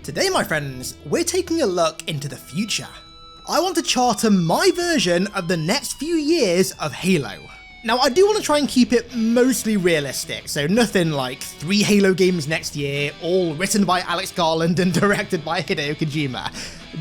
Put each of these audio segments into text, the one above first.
Today, my friends, we're taking a look into the future. I want to charter my version of the next few years of Halo. Now, I do want to try and keep it mostly realistic, so nothing like 3 Halo games next year, all written by Alex Garland and directed by Hideo Kojima.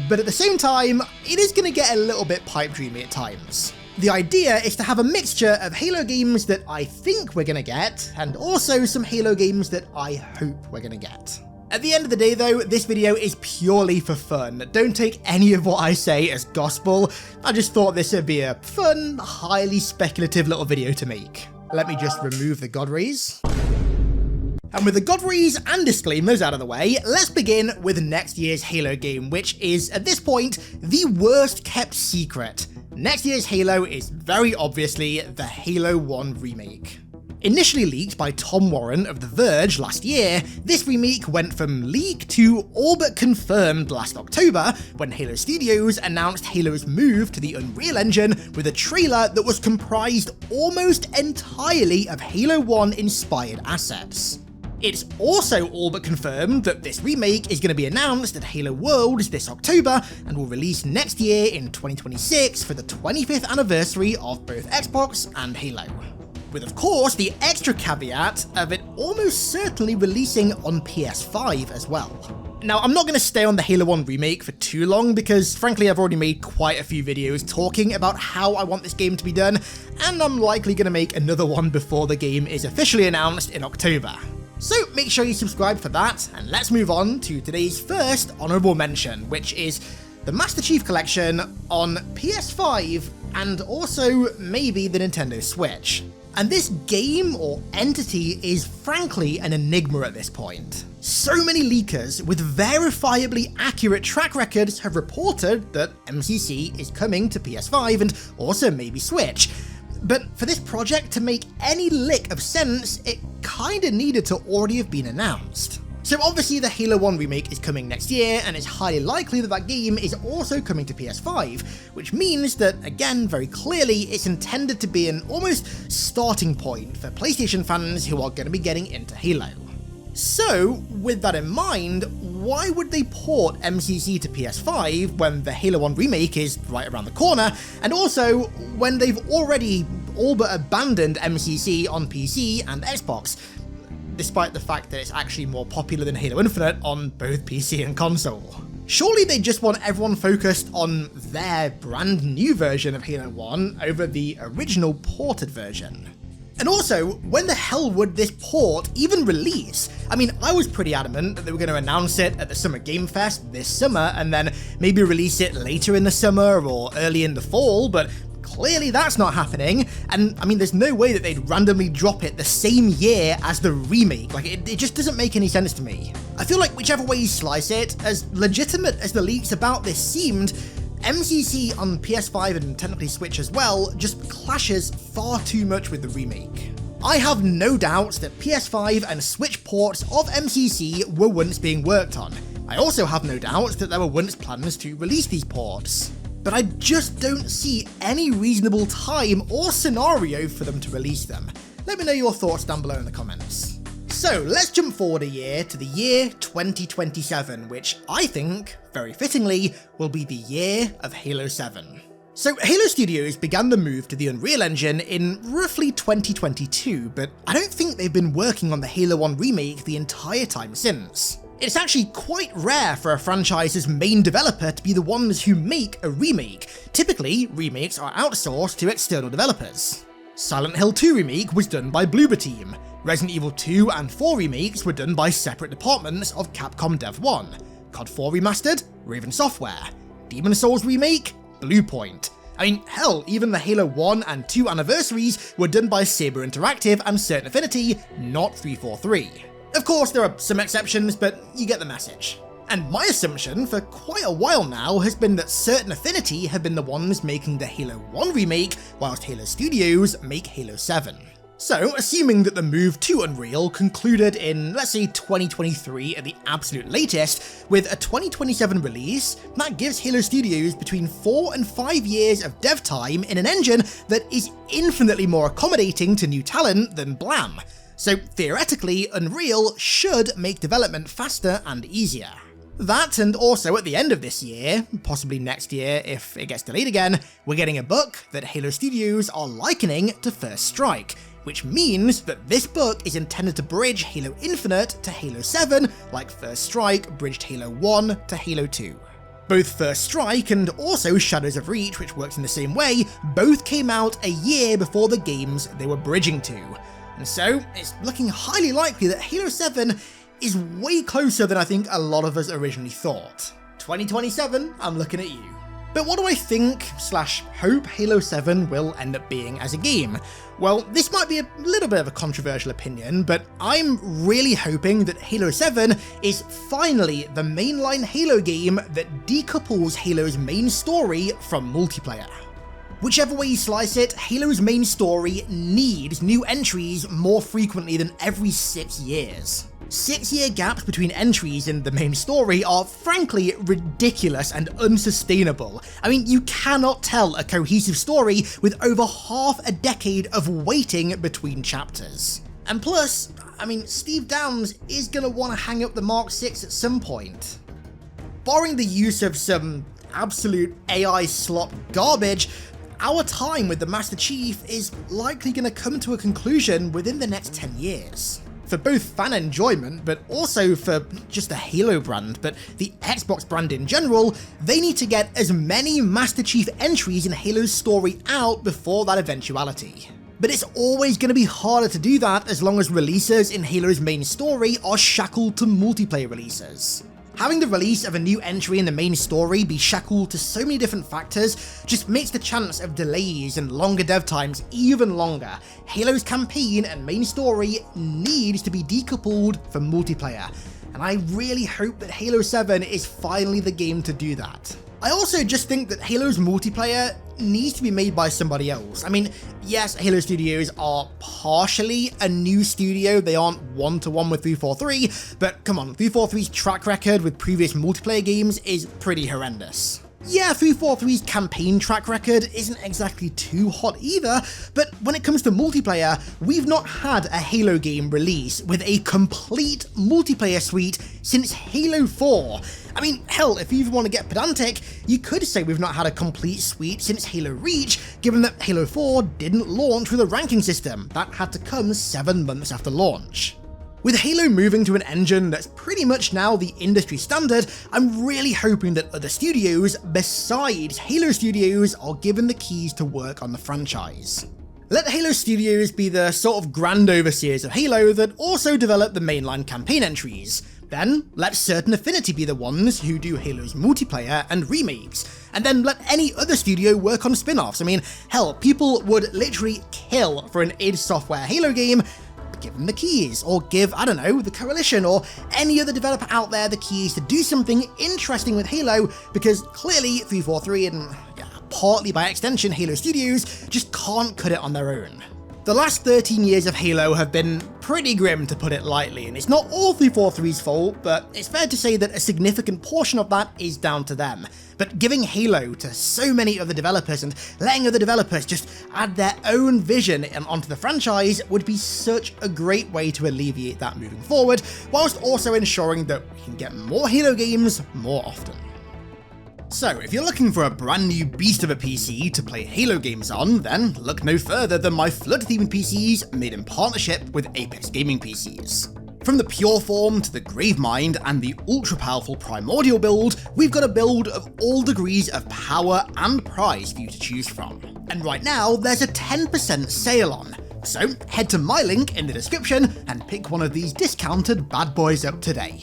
But at the same time, it is going to get a little bit pipe dreamy at times. The idea is to have a mixture of Halo games that I think we're going to get, and also some Halo games that I hope we're going to get. At the end of the day though, this video is purely for fun. Don't take any of what I say as gospel. I just thought this would be a fun, highly speculative little video to make. Let me just remove the god rays. And with the god rays and disclaimers out of the way, let's begin with next year's Halo game, which is, at this point, the worst kept secret. Next year's Halo is very obviously the Halo 1 remake. Initially leaked by Tom Warren of The Verge last year, this remake went from leak to all but confirmed last October when Halo Studios announced Halo's move to the Unreal Engine with a trailer that was comprised almost entirely of Halo 1 inspired assets. It's also all but confirmed that this remake is going to be announced at Halo Worlds this October and will release next year in 2026 for the 25th anniversary of both Xbox and Halo. With of course the extra caveat of it almost certainly releasing on PS5 as well. Now, I'm not going to stay on the Halo 1 remake for too long because frankly I've already made quite a few videos talking about how I want this game to be done, and I'm likely going to make another one before the game is officially announced in October. So make sure you subscribe for that, and let's move on to today's first honourable mention, which is the Master Chief Collection on PS5 and also maybe the Nintendo Switch. And this game or entity is frankly an enigma at this point. So many leakers with verifiably accurate track records have reported that MCC is coming to PS5 and also maybe Switch. But for this project to make any lick of sense, it kinda needed to already have been announced. So obviously the Halo 1 remake is coming next year, and it's highly likely that that game is also coming to PS5, which means that, again, very clearly, it's intended to be an almost starting point for PlayStation fans who are going to be getting into Halo. So, with that in mind, why would they port MCC to PS5 when the Halo 1 remake is right around the corner, and also when they've already all but abandoned MCC on PC and Xbox? Despite the fact that it's actually more popular than Halo Infinite on both PC and console. Surely they just want everyone focused on their brand new version of Halo 1 over the original ported version. And also, when the hell would this port even release? I mean, I was pretty adamant that they were going to announce it at the Summer Game Fest this summer and then maybe release it later in the summer or early in the fall, but clearly that's not happening, and I mean there's no way that they'd randomly drop it the same year as the remake. Like, it just doesn't make any sense to me. I feel like whichever way you slice it, as legitimate as the leaks about this seemed, MCC on PS5 and technically Switch as well just clashes far too much with the remake. I have no doubts that PS5 and Switch ports of MCC were once being worked on. I also have no doubts that there were once plans to release these ports. But I just don't see any reasonable time or scenario for them to release them. Let me know your thoughts down below in the comments. So let's jump forward a year to the year 2027, which I think, very fittingly, will be the year of Halo 7. So Halo Studios began the move to the Unreal Engine in roughly 2022, but I don't think they've been working on the Halo 1 remake the entire time since. It's actually quite rare for a franchise's main developer to be the ones who make a remake. Typically, remakes are outsourced to external developers. Silent Hill 2 remake was done by Bloober Team. Resident Evil 2 and 4 remakes were done by separate departments of Capcom Dev 1. COD 4 Remastered, Raven Software. Demon's Souls remake, Bluepoint. I mean, hell, even the Halo 1 and 2 anniversaries were done by Saber Interactive and Certain Affinity, not 343. Of course, there are some exceptions, but you get the message. And my assumption for quite a while now has been that Certain Affinity have been the ones making the Halo 1 remake, whilst Halo Studios make Halo 7. So, assuming that the move to Unreal concluded in, let's say, 2023 at the absolute latest, with a 2027 release, that gives Halo Studios between 4 and 5 years of dev time in an engine that is infinitely more accommodating to new talent than Blam. So theoretically, Unreal should make development faster and easier. That, and also at the end of this year, possibly next year if it gets delayed again, we're getting a book that Halo Studios are likening to First Strike, which means that this book is intended to bridge Halo Infinite to Halo 7, like First Strike bridged Halo 1 to Halo 2. Both First Strike and also Shadows of Reach, which works in the same way, both came out a year before the games they were bridging to. And so, it's looking highly likely that Halo 7 is way closer than I think a lot of us originally thought. 2027, I'm looking at you. But what do I think / hope Halo 7 will end up being as a game? Well, this might be a little bit of a controversial opinion, but I'm really hoping that Halo 7 is finally the mainline Halo game that decouples Halo's main story from multiplayer. Whichever way you slice it, Halo's main story needs new entries more frequently than every 6 years. 6-year gaps between entries in the main story are frankly ridiculous and unsustainable. I mean, you cannot tell a cohesive story with over half a decade of waiting between chapters. And plus, I mean, Steve Downes is gonna want to hang up the Mark 6 at some point. Barring the use of some absolute AI slop garbage, our time with the Master Chief is likely going to come to a conclusion within the next 10 years. For both fan enjoyment, but also for just the Halo brand, but the Xbox brand in general, they need to get as many Master Chief entries in Halo's story out before that eventuality. But it's always going to be harder to do that as long as releases in Halo's main story are shackled to multiplayer releases. Having the release of a new entry in the main story be shackled to so many different factors just makes the chance of delays and longer dev times even longer. Halo's campaign and main story needs to be decoupled from multiplayer, and I really hope that Halo 7 is finally the game to do that. I also just think that Halo's multiplayer needs to be made by somebody else. I mean, yes, Halo Studios are partially a new studio, they aren't one-to-one with 343, but come on, 343's track record with previous multiplayer games is pretty horrendous. Yeah, 343's campaign track record isn't exactly too hot either, but when it comes to multiplayer, we've not had a Halo game release with a complete multiplayer suite since Halo 4. I mean, hell, if you even want to get pedantic, you could say we've not had a complete suite since Halo Reach, given that Halo 4 didn't launch with a ranking system. That had to come 7 months after launch. With Halo moving to an engine that's pretty much now the industry standard, I'm really hoping that other studios besides Halo Studios are given the keys to work on the franchise. Let Halo Studios be the sort of grand overseers of Halo that also develop the mainline campaign entries. Then, let Certain Affinity be the ones who do Halo's multiplayer and remakes. And then let any other studio work on spin-offs. I mean, hell, people would literally kill for an id Software Halo game. Give them the keys, or give, I don't know, the Coalition or any other developer out there the keys to do something interesting with Halo, because clearly 343 and partly by extension Halo Studios just can't cut it on their own. The last 13 years of Halo have been pretty grim, to put it lightly, and it's not all 343's fault, but it's fair to say that a significant portion of that is down to them. But giving Halo to so many other developers and letting other developers just add their own vision onto the franchise would be such a great way to alleviate that moving forward, whilst also ensuring that we can get more Halo games more often. So, if you're looking for a brand new beast of a PC to play Halo games on, then look no further than my Flood-themed PCs made in partnership with Apex Gaming PCs. From the Pure Form to the Gravemind and the ultra-powerful Primordial build, we've got a build of all degrees of power and price for you to choose from. And right now, there's a 10% sale on. So, head to my link in the description and pick one of these discounted bad boys up today.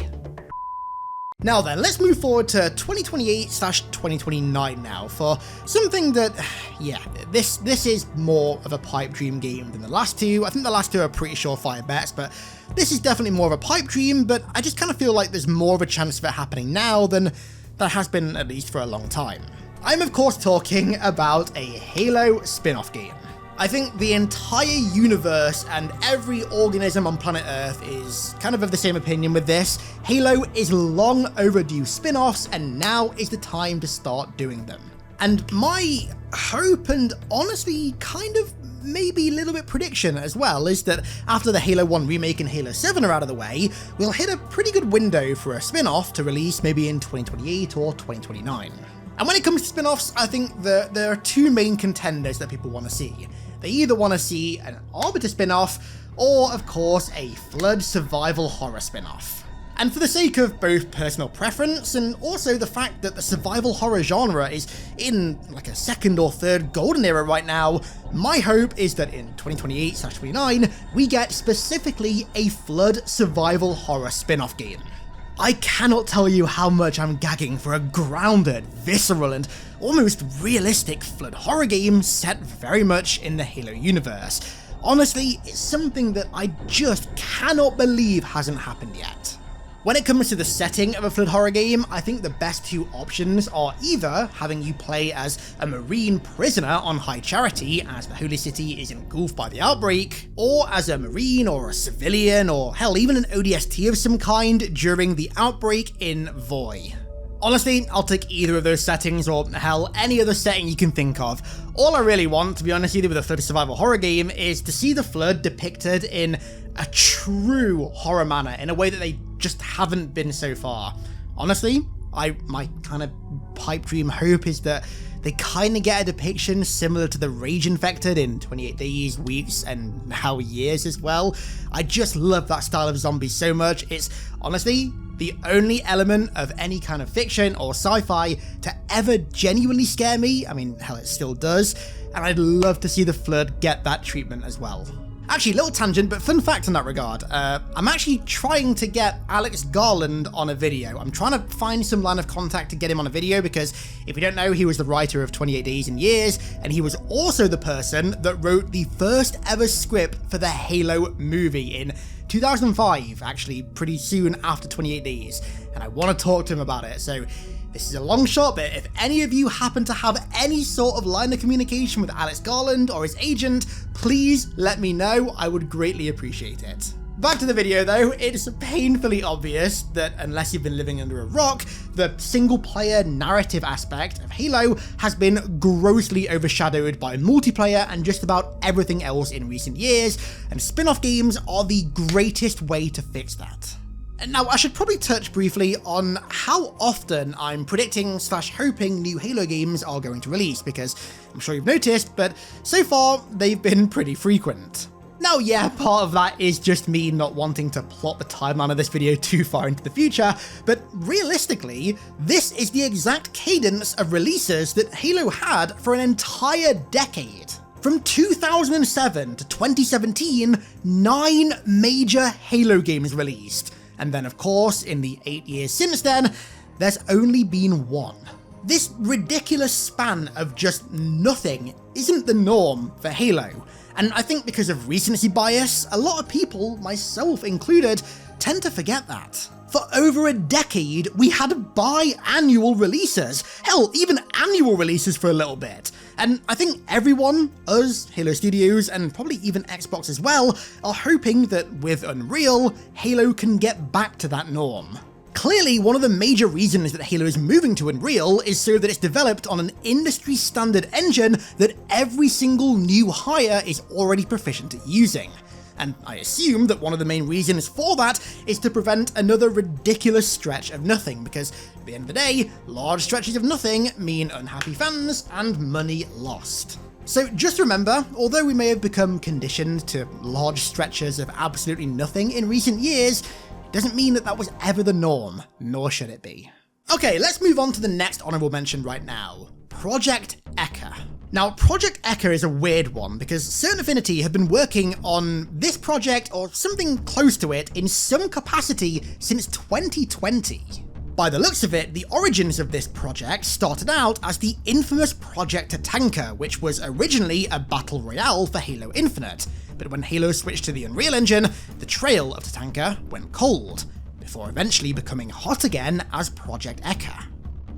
Now then, let's move forward to 2028/2029 now for something that, this is more of a pipe dream game than the last two. I think the last two are pretty surefire bets, but this is definitely more of a pipe dream, but I just kind of feel like there's more of a chance of it happening now than there has been at least for a long time. I'm of course talking about a Halo spin-off game. I think the entire universe and every organism on planet Earth is kind of the same opinion with this. Halo is long overdue spin-offs, and now is the time to start doing them. And my hope, and honestly kind of maybe a little bit prediction as well, is that after the Halo 1 remake and Halo 7 are out of the way, we'll hit a pretty good window for a spin-off to release maybe in 2028 or 2029. And when it comes to spin-offs, I think there are two main contenders that people want to see. They either want to see an Arbiter spin-off, or of course a Flood survival horror spin-off. And for the sake of both personal preference and also the fact that the survival horror genre is in like a second or third golden era right now, my hope is that in 2028/29 we get specifically a Flood survival horror spin-off game. I cannot tell you how much I'm gagging for a grounded, visceral and almost realistic Flood horror game set very much in the Halo universe. Honestly, it's something that I just cannot believe hasn't happened yet. When it comes to the setting of a Flood horror game, I think the best two options are either having you play as a Marine prisoner on High Charity as the Holy City is engulfed by the outbreak, or as a Marine or a civilian or hell even an ODST of some kind during the outbreak in Voy. Honestly, I'll take either of those settings or hell any other setting you can think of. All I really want, to be honest with a Flood survival horror game, is to see the Flood depicted in a true horror manner in a way that they just haven't been so far. Honestly, my kind of pipe dream hope is that they kind of get a depiction similar to the Rage Infected in 28 Days, Weeks, and now Years as well. I just love that style of zombie so much. It's honestly the only element of any kind of fiction or sci-fi to ever genuinely scare me. I mean, hell, it still does. And I'd love to see the Flood get that treatment as well. Actually, little tangent, but fun fact in that regard, I'm actually trying to get Alex Garland on a video. I'm trying to find some line of contact to get him on a video because, if you don't know, he was the writer of 28 Days and Years, and he was also the person that wrote the first ever script for the Halo movie in 2005, actually pretty soon after 28 Days, and I want to talk to him about it, so this is a long shot, but if any of you happen to have any sort of line of communication with Alex Garland or his agent, please let me know. I would greatly appreciate it. Back to the video though, it's painfully obvious that unless you've been living under a rock, the single-player narrative aspect of Halo has been grossly overshadowed by multiplayer and just about everything else in recent years, and spin-off games are the greatest way to fix that. Now, I should probably touch briefly on how often I'm predicting / hoping new Halo games are going to release, because I'm sure you've noticed, but so far they've been pretty frequent. Now, yeah, part of that is just me not wanting to plot the timeline of this video too far into the future, but realistically, this is the exact cadence of releases that Halo had for an entire decade. From 2007 to 2017, 9 major Halo games released. And then, of course, in the 8 years since then, there's only been 1. This ridiculous span of just nothing isn't the norm for Halo, and I think because of recency bias, a lot of people, myself included, tend to forget that. For over a decade, we had biannual releases, hell, even annual releases for a little bit. And I think everyone, us, Halo Studios, and probably even Xbox as well, are hoping that with Unreal, Halo can get back to that norm. Clearly, one of the major reasons that Halo is moving to Unreal is so that it's developed on an industry standard engine that every single new hire is already proficient at using. And I assume that one of the main reasons for that is to prevent another ridiculous stretch of nothing, because at the end of the day, large stretches of nothing mean unhappy fans and money lost. So just remember, although we may have become conditioned to large stretches of absolutely nothing in recent years, it doesn't mean that that was ever the norm, nor should it be. Okay, let's move on to the next honourable mention right now, Project EKUR. Now, Project EKUR is a weird one because Certain Affinity have been working on this project or something close to it in some capacity since 2020. By the looks of it, the origins of this project started out as the infamous Project Tatanka, which was originally a battle royale for Halo Infinite, but when Halo switched to the Unreal Engine, the trail of Tatanka went cold, before eventually becoming hot again as Project EKUR.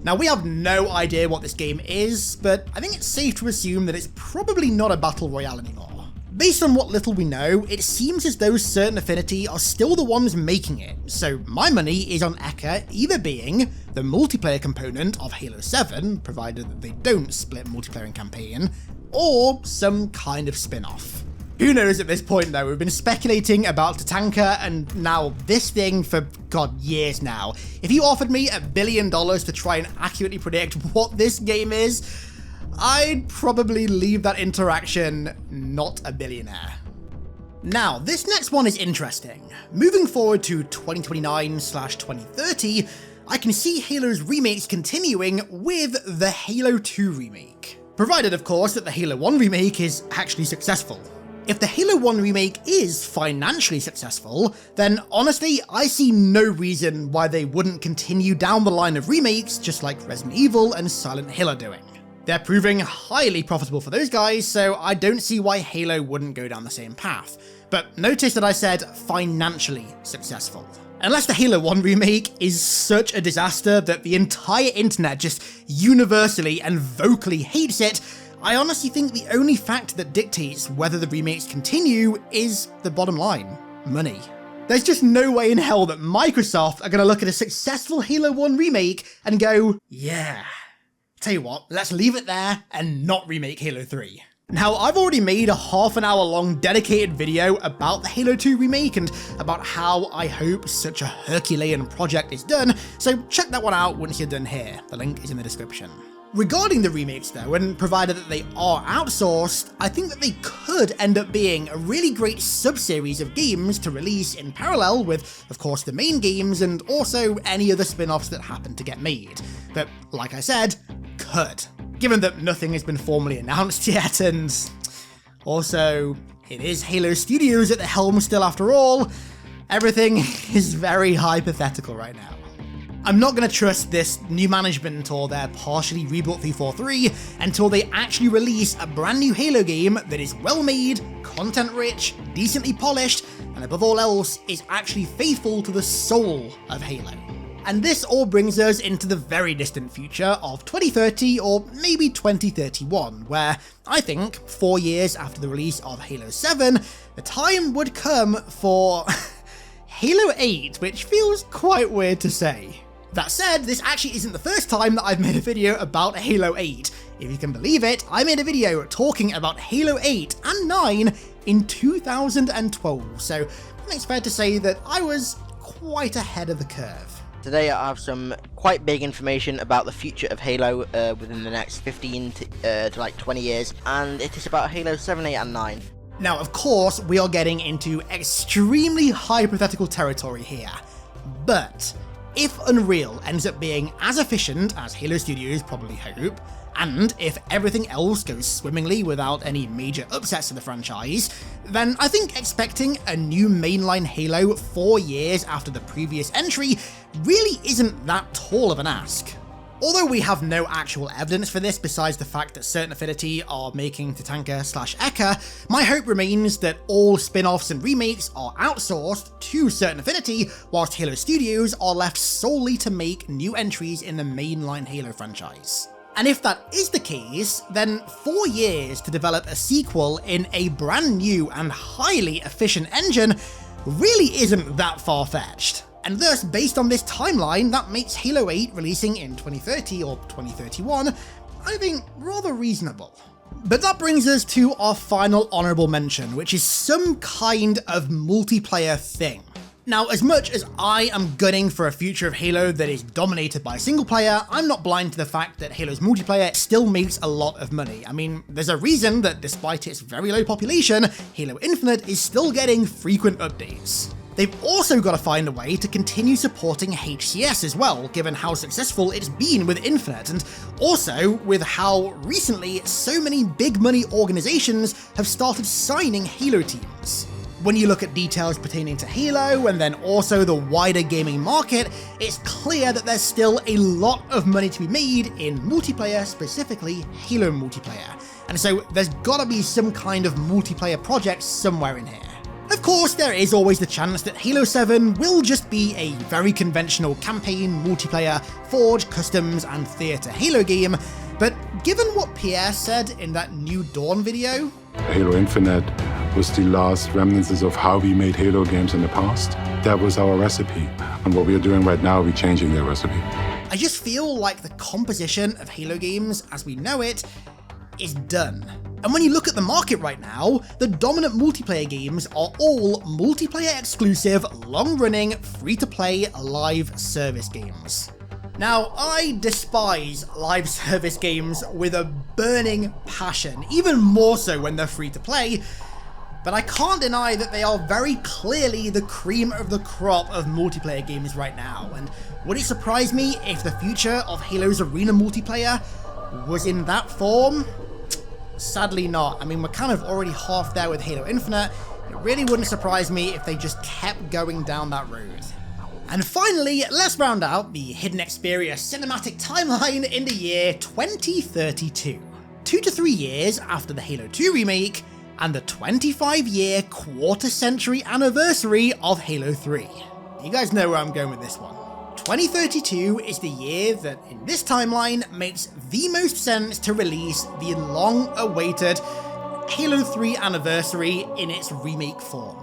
Now, we have no idea what this game is, but I think it's safe to assume that it's probably not a battle royale anymore. Based on what little we know, it seems as though Certain Affinity are still the ones making it, so my money is on EKUR either being the multiplayer component of Halo 7, provided that they don't split multiplayer and campaign, or some kind of spin-off. Who knows at this point though, we've been speculating about Tatanka and now this thing for, god, years now. If you offered me $1 billion to try and accurately predict what this game is, I'd probably leave that interaction not a billionaire. Now, this next one is interesting. Moving forward to 2029/2030, I can see Halo's remakes continuing with the Halo 2 remake. Provided, of course, that the Halo 1 remake is actually successful. If the Halo 1 remake is financially successful, then honestly, I see no reason why they wouldn't continue down the line of remakes just like Resident Evil and Silent Hill are doing. They're proving highly profitable for those guys, so I don't see why Halo wouldn't go down the same path. But notice that I said financially successful. Unless the Halo 1 remake is such a disaster that the entire internet just universally and vocally hates it, I honestly think the only factor that dictates whether the remakes continue is the bottom line: money. There's just no way in hell that Microsoft are going to look at a successful Halo 1 remake and go, yeah, tell you what, let's leave it there and not remake Halo 3. Now, I've already made a half-an-hour long dedicated video about the Halo 2 remake and about how I hope such a Herculean project is done, so check that one out once you're done here. The link is in the description. Regarding the remakes though, and provided that they are outsourced, I think that they could end up being a really great sub-series of games to release in parallel with, of course, the main games and also any other spin-offs that happen to get made. But like I said, could. Given that nothing has been formally announced yet, and also it is Halo Studios at the helm still after all, everything is very hypothetical right now. I'm not going to trust this new management or their partially rebuilt 343 until they actually release a brand new Halo game that is well made, content rich, decently polished, and above all else is actually faithful to the soul of Halo. And this all brings us into the very distant future of 2030 or maybe 2031, where I think 4 years after the release of Halo 7, the time would come for Halo 8, which feels quite weird to say. That said, this actually isn't the first time that I've made a video about Halo 8. If you can believe it, I made a video talking about Halo 8 and 9 in 2012, so I think it's fair to say that I was quite ahead of the curve. Today I have some quite big information about the future of Halo within the next 15 to like 20 years, and it is about Halo 7, 8 and 9. Now, of course, we are getting into extremely hypothetical territory here, but if Unreal ends up being as efficient as Halo Studios probably hope, and if everything else goes swimmingly without any major upsets to the franchise, then I think expecting a new mainline Halo 4 years after the previous entry really isn't that tall of an ask. Although we have no actual evidence for this besides the fact that Certain Affinity are making Tatanka/EKUR, my hope remains that all spin-offs and remakes are outsourced to Certain Affinity, whilst Halo Studios are left solely to make new entries in the mainline Halo franchise. And if that is the case, then 4 years to develop a sequel in a brand new and highly efficient engine really isn't that far-fetched. And thus, based on this timeline, that makes Halo 8 releasing in 2030 or 2031, I think, rather reasonable. But that brings us to our final honourable mention, which is some kind of multiplayer thing. Now, as much as I am gunning for a future of Halo that is dominated by single player, I'm not blind to the fact that Halo's multiplayer still makes a lot of money. I mean, there's a reason that despite its very low population, Halo Infinite is still getting frequent updates. They've also got to find a way to continue supporting HCS as well, given how successful it's been with Infinite, and also with how recently so many big money organizations have started signing Halo teams. When you look at details pertaining to Halo and then also the wider gaming market, it's clear that there's still a lot of money to be made in multiplayer, specifically Halo multiplayer. And so there's gotta be some kind of multiplayer project somewhere in here. Of course, there is always the chance that Halo 7 will just be a very conventional campaign, multiplayer, Forge, Customs, and Theatre Halo game, but given what Pierre said in that New Dawn video, Halo Infinite was the last remnants of how we made Halo games in the past. That was our recipe. And what we are doing right now, we're changing that recipe. I just feel like the composition of Halo games as we know it is done. And when you look at the market right now, the dominant multiplayer games are all multiplayer exclusive, long-running, free-to-play live service games. Now, I despise live service games with a burning passion, even more so when they're free-to-play, but I can't deny that they are very clearly the cream of the crop of multiplayer games right now, and would it surprise me if the future of Halo's arena multiplayer was in that form? Sadly not. I mean, we're kind of already half there with Halo Infinite. It really wouldn't surprise me if they just kept going down that road. And finally, let's round out the HiddenXperia cinematic timeline in the year 2032. 2 to 3 years after the Halo 2 remake, and the 25-year quarter-century anniversary of Halo 3. You guys know where I'm going with this one. 2032 is the year that, in this timeline, makes the most sense to release the long-awaited Halo 3 anniversary in its remake form.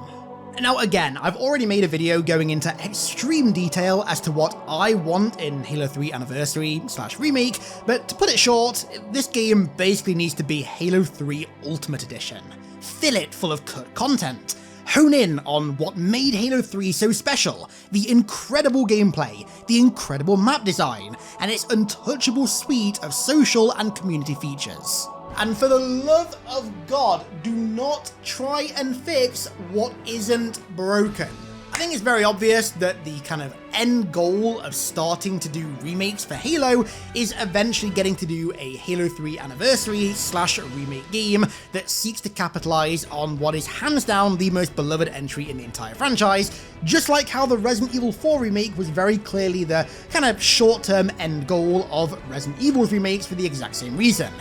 Now again, I've already made a video going into extreme detail as to what I want in Halo 3 Anniversary / remake, but to put it short, this game basically needs to be Halo 3 Ultimate Edition. Fill it full of cut content. Hone in on what made Halo 3 so special, the incredible gameplay, the incredible map design, and its untouchable suite of social and community features. And for the love of God, do not try and fix what isn't broken. I think it's very obvious that the kind of end goal of starting to do remakes for Halo is eventually getting to do a Halo 3 Anniversary / remake game that seeks to capitalize on what is hands down the most beloved entry in the entire franchise, just like how the Resident Evil 4 remake was very clearly the kind of short-term end goal of Resident Evil's remakes for the exact same reason.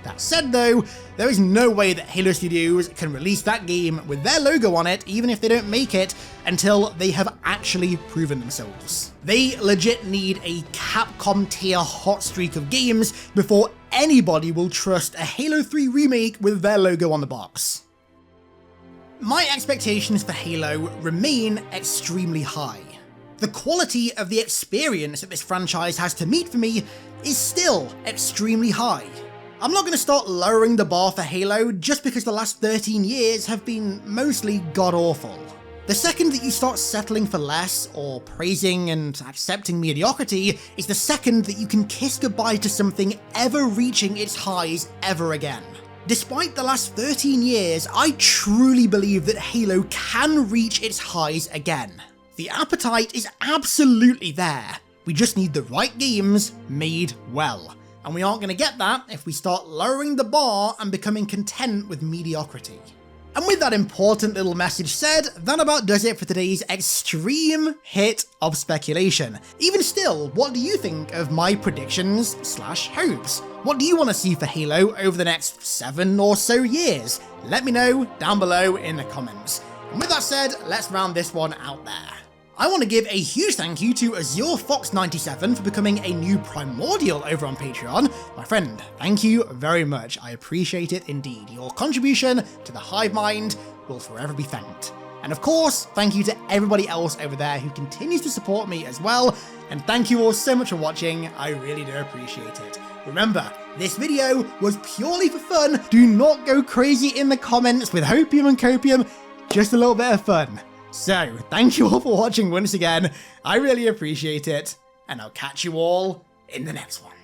That said though, there is no way that Halo Studios can release that game with their logo on it, even if they don't make it, until they have actually proven themselves. They legit need a Capcom tier hot streak of games before anybody will trust a Halo 3 remake with their logo on the box. My expectations for Halo remain extremely high. The quality of the experience that this franchise has to meet for me is still extremely high. I'm not going to start lowering the bar for Halo just because the last 13 years have been mostly god-awful. The second that you start settling for less, or praising and accepting mediocrity, is the second that you can kiss goodbye to something ever reaching its highs ever again. Despite the last 13 years, I truly believe that Halo can reach its highs again. The appetite is absolutely there. We just need the right games made well. And we aren't going to get that if we start lowering the bar and becoming content with mediocrity. And with that important little message said, that about does it for today's extreme hit of speculation. Even still, what do you think of my predictions / hopes? What do you want to see for Halo over the next 7 or so years? Let me know down below in the comments. And with that said, let's round this one out there. I want to give a huge thank you to AzureFox97 for becoming a new primordial over on Patreon. My friend, thank you very much. I appreciate it indeed. Your contribution to the hive mind will forever be thanked. And of course, thank you to everybody else over there who continues to support me as well. And thank you all so much for watching. I really do appreciate it. Remember, this video was purely for fun. Do not go crazy in the comments with hopium and copium. Just a little bit of fun. So, thank you all for watching once again, I really appreciate it, and I'll catch you all in the next one.